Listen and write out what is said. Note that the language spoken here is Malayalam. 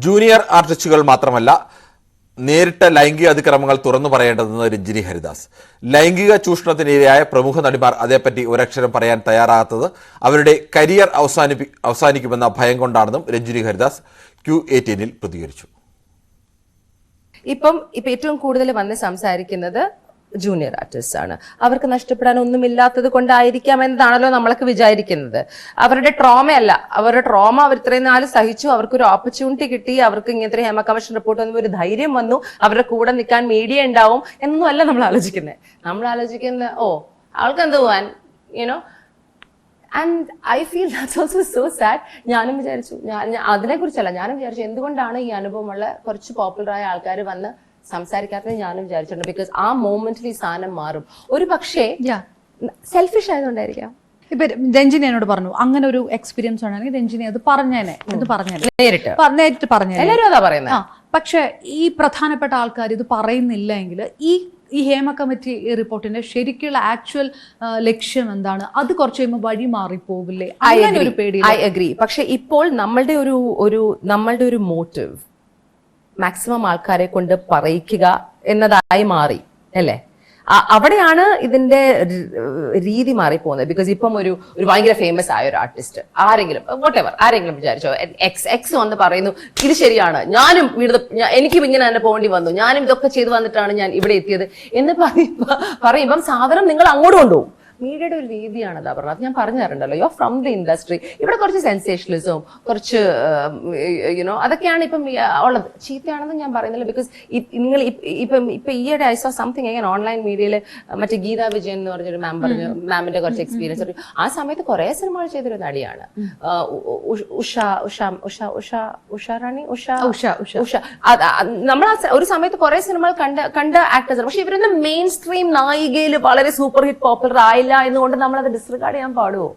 ജൂനിയർ ആർട്ടിസ്റ്റുകൾ മാത്രമല്ല നേരിട്ട ലൈംഗിക അതിക്രമങ്ങൾ തുറന്നു പറയേണ്ടതെന്ന് രഞ്ജിനി ഹരിദാസ്. ലൈംഗിക ചൂഷണത്തിനിരയായ പ്രമുഖ നടിമാർ അതേപ്പറ്റി ഒരക്ഷരം പറയാൻ തയ്യാറാകാത്തത് അവരുടെ കരിയർ അവസാനിക്കുമെന്ന ഭയം കൊണ്ടാണെന്നും രഞ്ജിനി ഹരിദാസ് Q18 പ്രതികരിച്ചു. ഇപ്പം ഏറ്റവും കൂടുതൽ വന്ന് സംസാരിക്കുന്നത് ജൂനിയർ ആർട്ടിസ്റ്റ് ആണ്. അവർക്ക് നഷ്ടപ്പെടാൻ ഒന്നുമില്ലാത്തത് കൊണ്ടായിരിക്കാം എന്നാണല്ലോ നമ്മളൊക്കെ വിചാരിക്കുന്നത്. അവരുടെ ട്രോമയല്ല, അവരുടെ ട്രോമ അവർ ഇത്രയും നാല് സഹിച്ചു, അവർക്കൊരു ഓപ്പർച്യൂണിറ്റി കിട്ടി, അവർക്ക് ഇങ്ങനത്തെ ഹേമ കമ്മീഷൻ റിപ്പോർട്ട് വന്നപ്പോൾ ഒരു ധൈര്യം വന്നു, അവരുടെ കൂടെ നിൽക്കാൻ മീഡിയ ഉണ്ടാവും എന്നൊന്നും അല്ല നമ്മൾ ആലോചിക്കുന്നത്. നമ്മൾ ആലോചിക്കുന്നത് ആൾക്ക് എന്ത് പോവാൻ, you know. And I feel that's also so sad. ഞാനും വിചാരിച്ചു, അതിനെക്കുറിച്ചല്ല, ഞാനും വിചാരിച്ചു എന്തുകൊണ്ടാണ് ഈ അനുഭവമുള്ള കുറച്ച് പോപ്പുലറായ ആൾക്കാർ വന്ന് സംസാരിക്കാത്തത് ഞാനും വിചാരിച്ചിട്ടുണ്ട്. ബിക്കോസ് ആ മോമെന്റിൽ ഈ സാധനം മാറും. ഒരു പക്ഷേ സെൽഫിഷ് ആയതുകൊണ്ടായിരിക്കാം. ഇപ്പൊ രഞ്ജിനി എന്നോട് പറഞ്ഞു അങ്ങനെ ഒരു എക്സ്പീരിയൻസ് ആണെങ്കിൽ രഞ്ജിനി അത് പറഞ്ഞേനെ നേരിട്ട് പറഞ്ഞേനെ. എല്ലാവരും അതാ പറയുന്നത്. പക്ഷെ ഈ പ്രധാനപ്പെട്ട ആൾക്കാർ ഇത് പറയുന്നില്ല എങ്കിൽ ഈ ഹേമ കമ്മിറ്റി റിപ്പോർട്ടിന്റെ ശരിക്കുള്ള ആക്ച്വൽ ലക്ഷ്യം എന്താണ്, അത് കുറച്ച് കഴിയുമ്പോൾ വഴി മാറിപ്പോകില്ലേ? അങ്ങനെ ഒരു പേടി. I agree. പക്ഷെ ഇപ്പോൾ നമ്മളുടെ ഒരു മോട്ടീവ് മാക്സിമം ആൾക്കാരെ കൊണ്ട് പറയിക്കുക എന്നതായി മാറി അല്ലേ? അവിടെയാണ് ഇതിന്റെ രീതി മാറിപ്പോകുന്നത്. ബിക്കോസ് ഇപ്പം ഒരു ഭയങ്കര ഫേമസ് ആയ ഒരു ആർട്ടിസ്റ്റ് ആരെങ്കിലും വിചാരിച്ചോ എക്സ് വന്ന് പറയുന്നു ഇത് ശരിയാണ്, ഞാനും എനിക്കും ഇങ്ങനെ തന്നെ പോകേണ്ടി വന്നു, ഞാനും ഇതൊക്കെ ചെയ്തു വന്നിട്ടാണ് ഞാൻ ഇവിടെ എത്തിയത് എന്ന് പറയുമ്പം സാധനം നിങ്ങൾ അങ്ങോട്ട് കൊണ്ടുപോകും. മീഡിയയുടെ ഒരു രീതിയാണ് അതാ പറഞ്ഞത്. ഞാൻ പറഞ്ഞു തരണ്ടല്ലോ, യു ഫ്രം ദി ഇൻഡസ്ട്രി. ഇവിടെ കുറച്ച് സെൻസേഷനലിസവും കുറച്ച് യുനോ അതൊക്കെയാണ് ഇപ്പം ഉള്ളത്. ചീത്തയാണെന്ന് ഞാൻ പറയുന്നില്ല. ബിക്കോസ് നിങ്ങൾ ഇപ്പൊ ഈയിടെ I so something again online മീഡിയയിൽ മറ്റേ ഗീതാ വിജയൻ എന്ന് പറഞ്ഞൊരു മാം പറഞ്ഞു, മാമിന്റെ കുറച്ച് എക്സ്പീരിയൻസ് പറഞ്ഞു. ആ സമയത്ത് കുറെ സിനിമകൾ ചെയ്തൊരു നടിയാണ് നമ്മൾ ഒരു സമയത്ത് കുറെ സിനിമകൾ കണ്ട ആക്ടേഴ്സ്. പക്ഷെ ഇവരൊന്നും മെയിൻ സ്ട്രീം നായികയിൽ വളരെ സൂപ്പർ ഹിറ്റ് പോപ്പുലർ ആയില്ല എന്നുകൊണ്ട് നമ്മളത് ഡിസ്റിഗാർഡ് ചെയ്യാൻ പാടുമോ?